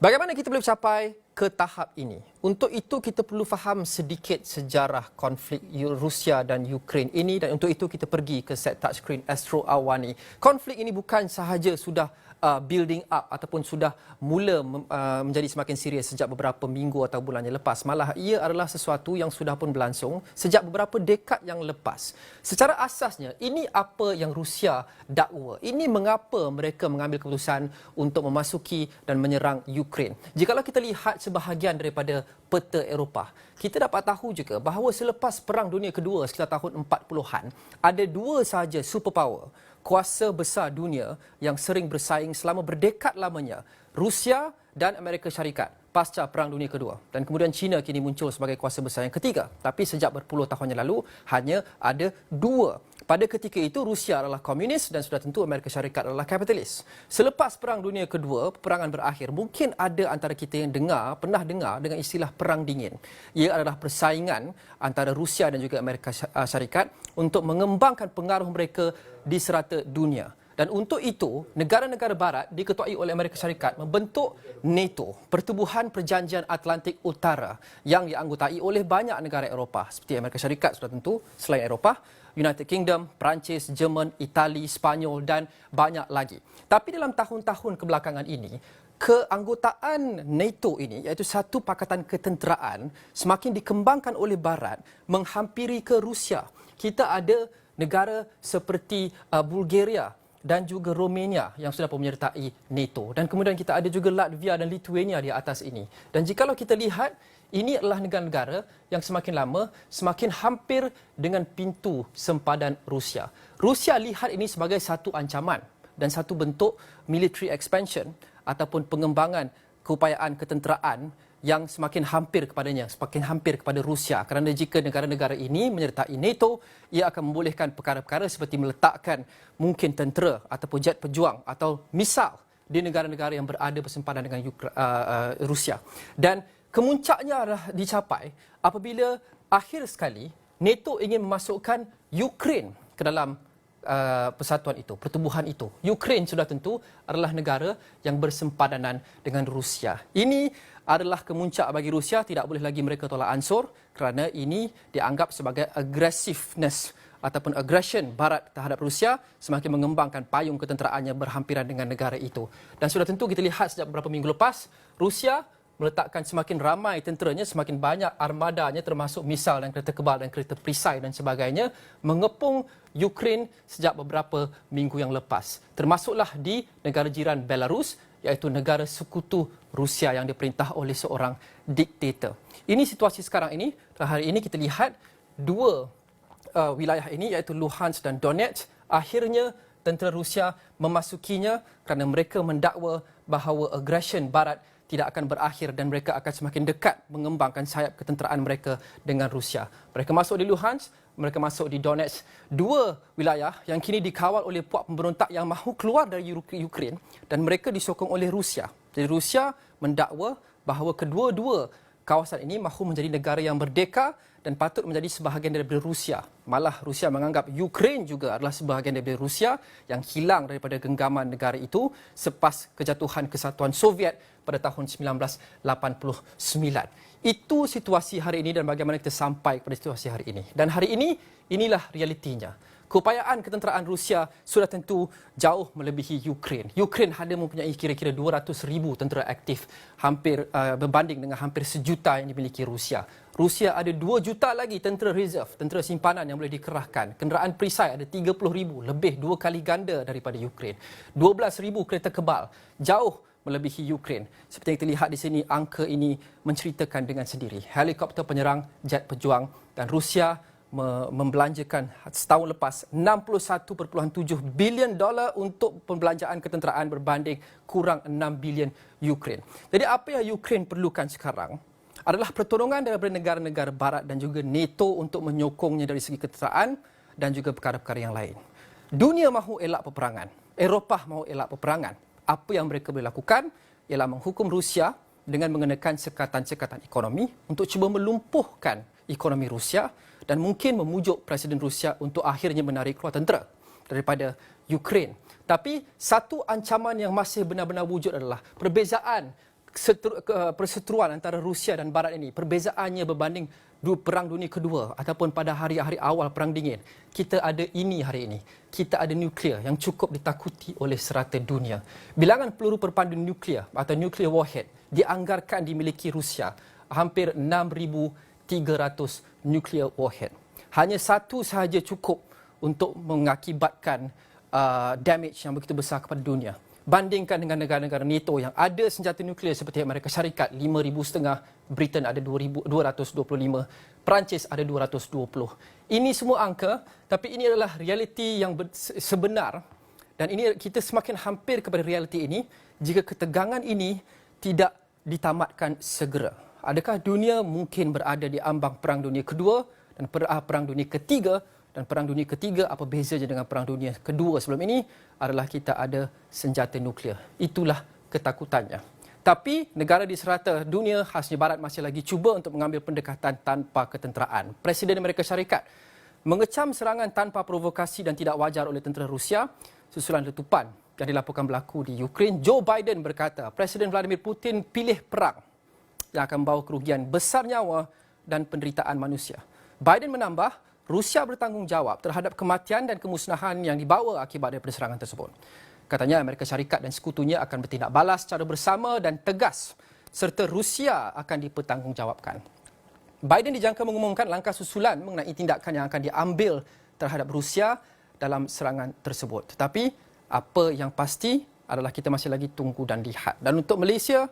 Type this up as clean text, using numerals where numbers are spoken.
Bagaimana kita boleh capai ke tahap ini? Untuk itu kita perlu faham sedikit sejarah konflik Rusia dan Ukraine ini, dan untuk itu kita pergi ke set touchscreen Astro Awani. Konflik ini bukan sahaja sudah building up ataupun sudah mula menjadi semakin serius sejak beberapa minggu atau bulan yang lepas. Malah ia adalah sesuatu yang sudah pun berlangsung sejak beberapa dekad yang lepas. Secara asasnya, ini apa yang Rusia dakwa. Ini mengapa mereka mengambil keputusan untuk memasuki dan menyerang Ukraine. Jikalau kita lihat sebahagian daripada peta Eropah, kita dapat tahu juga bahawa selepas Perang Dunia Kedua sekitar tahun 40-an, ada dua sahaja superpower, kuasa besar dunia yang sering bersaing selama berdekad lamanya, Rusia dan Amerika Syarikat pasca Perang Dunia Kedua. Dan kemudian China kini muncul sebagai kuasa besar yang ketiga. Tapi sejak berpuluh tahun yang lalu, hanya ada dua. Pada ketika itu, Rusia adalah komunis dan sudah tentu Amerika Syarikat adalah kapitalis. Selepas Perang Dunia Kedua, peperangan berakhir, mungkin ada antara kita yang pernah dengar dengan istilah Perang Dingin. Ia adalah persaingan antara Rusia dan juga Amerika Syarikat untuk mengembangkan pengaruh mereka di serata dunia. Dan untuk itu, negara-negara barat diketuai oleh Amerika Syarikat membentuk NATO, Pertubuhan Perjanjian Atlantik Utara, yang dianggotai oleh banyak negara Eropah seperti Amerika Syarikat sudah tentu, selain Eropah, United Kingdom, Perancis, Jerman, Itali, Spanyol dan banyak lagi. Tapi dalam tahun-tahun kebelakangan ini, keanggotaan NATO ini, iaitu satu pakatan ketenteraan, semakin dikembangkan oleh Barat menghampiri ke Rusia. Kita ada negara seperti Bulgaria dan juga Romania yang sudah pun menyertai NATO. Dan kemudian kita ada juga Latvia dan Lithuania di atas ini. Dan jikalau kita lihat, ini adalah negara-negara yang semakin lama semakin hampir dengan pintu sempadan Rusia. Rusia lihat ini sebagai satu ancaman dan satu bentuk military expansion ataupun pengembangan keupayaan ketenteraan yang semakin hampir kepadanya, semakin hampir kepada Rusia. Kerana jika negara-negara ini menyertai NATO, ia akan membolehkan perkara-perkara seperti meletakkan mungkin tentera ataupun jet pejuang atau misal di negara-negara yang berada bersempadan dengan Rusia. Dan kemuncaknya adalah dicapai apabila akhir sekali NATO ingin memasukkan Ukraine ke dalam persatuan itu, pertubuhan itu. Ukraine sudah tentu adalah negara yang bersempadanan dengan Rusia. Ini adalah kemuncak bagi Rusia, tidak boleh lagi mereka tolak ansur kerana ini dianggap sebagai aggressiveness ataupun aggression Barat terhadap Rusia semakin mengembangkan payung ketenteraannya berhampiran dengan negara itu. Dan sudah tentu kita lihat sejak beberapa minggu lepas, Rusia meletakkan semakin ramai tenteranya, semakin banyak armadanya termasuk misal dan kereta kebal dan kereta perisai dan sebagainya mengepung Ukraine sejak beberapa minggu yang lepas. Termasuklah di negara jiran Belarus, iaitu negara sekutu Rusia yang diperintah oleh seorang diktator. Ini situasi sekarang ini. Hari ini kita lihat dua wilayah ini iaitu Luhansk dan Donetsk. Akhirnya tentera Rusia memasukinya kerana mereka mendakwa bahawa aggression Barat tidak akan berakhir dan mereka akan semakin dekat mengembangkan sayap ketenteraan mereka dengan Rusia. Mereka masuk di Luhansk, mereka masuk di Donetsk, dua wilayah yang kini dikawal oleh puak pemberontak yang mahu keluar dari Ukraine dan mereka disokong oleh Rusia. Jadi Rusia mendakwa bahawa kedua-dua kawasan ini mahu menjadi negara yang merdeka dan patut menjadi sebahagian daripada Rusia. Malah Rusia menganggap Ukraine juga adalah sebahagian daripada Rusia yang hilang daripada genggaman negara itu selepas kejatuhan kesatuan Soviet pada tahun 1989. Itu situasi hari ini dan bagaimana kita sampai kepada situasi hari ini. Dan hari ini, inilah realitinya. Keupayaan ketenteraan Rusia sudah tentu jauh melebihi Ukraine. Ukraine hanya mempunyai kira-kira 200,000 tentera aktif, hampir berbanding dengan hampir 1 juta yang dimiliki Rusia. Rusia ada 2 juta lagi tentera reserve, tentera simpanan yang boleh dikerahkan. Kenderaan perisai ada 30,000, lebih 2 kali ganda daripada Ukraine. 12,000 kereta kebal, jauh melebihi Ukraine. Seperti yang kita lihat di sini, angka ini menceritakan dengan sendiri. Helikopter penyerang, jet pejuang, dan Rusia membelanjakan setahun lepas $61.7 bilion untuk pembelanjaan ketenteraan berbanding kurang 6 bilion Ukraine. Jadi apa yang Ukraine perlukan sekarang adalah pertolongan daripada negara-negara Barat dan juga NATO untuk menyokongnya dari segi ketenteraan dan juga perkara-perkara yang lain. Dunia mahu elak peperangan, Eropah mahu elak peperangan. Apa yang mereka boleh lakukan ialah menghukum Rusia dengan mengenakan sekatan-sekatan ekonomi untuk cuba melumpuhkan ekonomi Rusia dan mungkin memujuk Presiden Rusia untuk akhirnya menarik keluar tentera daripada Ukraine. Tapi satu ancaman yang masih benar-benar wujud adalah perbezaan perseteruan antara Rusia dan Barat ini, perbezaannya berbanding Perang Dunia Kedua ataupun pada hari-hari awal Perang Dingin, kita ada ini hari ini. Kita ada nuklear yang cukup ditakuti oleh serata dunia. Bilangan peluru berpandu nuklear atau nuclear warhead dianggarkan dimiliki Rusia hampir 6,300 nuclear warhead. Hanya satu sahaja cukup untuk mengakibatkan damage yang begitu besar kepada dunia. Bandingkan dengan negara-negara NATO yang ada senjata nuklear seperti Amerika Syarikat 5,500, Britain ada 225, Perancis ada 220. Ini semua angka, tapi ini adalah realiti yang sebenar, dan ini kita semakin hampir kepada realiti ini jika ketegangan ini tidak ditamatkan segera. Adakah dunia mungkin berada di ambang Perang Dunia Kedua dan Perang Dunia Ketiga? Dan Perang Dunia Ketiga, apa bezanya dengan Perang Dunia Kedua sebelum ini, adalah kita ada senjata nuklear. Itulah ketakutannya. Tapi negara di serata dunia, khasnya Barat, masih lagi cuba untuk mengambil pendekatan tanpa ketenteraan. Presiden Amerika Syarikat mengecam serangan tanpa provokasi dan tidak wajar oleh tentera Rusia susulan letupan yang dilaporkan berlaku di Ukraine. Joe Biden berkata, Presiden Vladimir Putin pilih perang yang akan membawa kerugian besar nyawa dan penderitaan manusia. Biden menambah, Rusia bertanggungjawab terhadap kematian dan kemusnahan yang dibawa akibat daripada serangan tersebut. Katanya Amerika Syarikat dan sekutunya akan bertindak balas secara bersama dan tegas serta Rusia akan dipertanggungjawabkan. Biden dijangka mengumumkan langkah susulan mengenai tindakan yang akan diambil terhadap Rusia dalam serangan tersebut. Tetapi apa yang pasti adalah kita masih lagi tunggu dan lihat. Dan untuk Malaysia,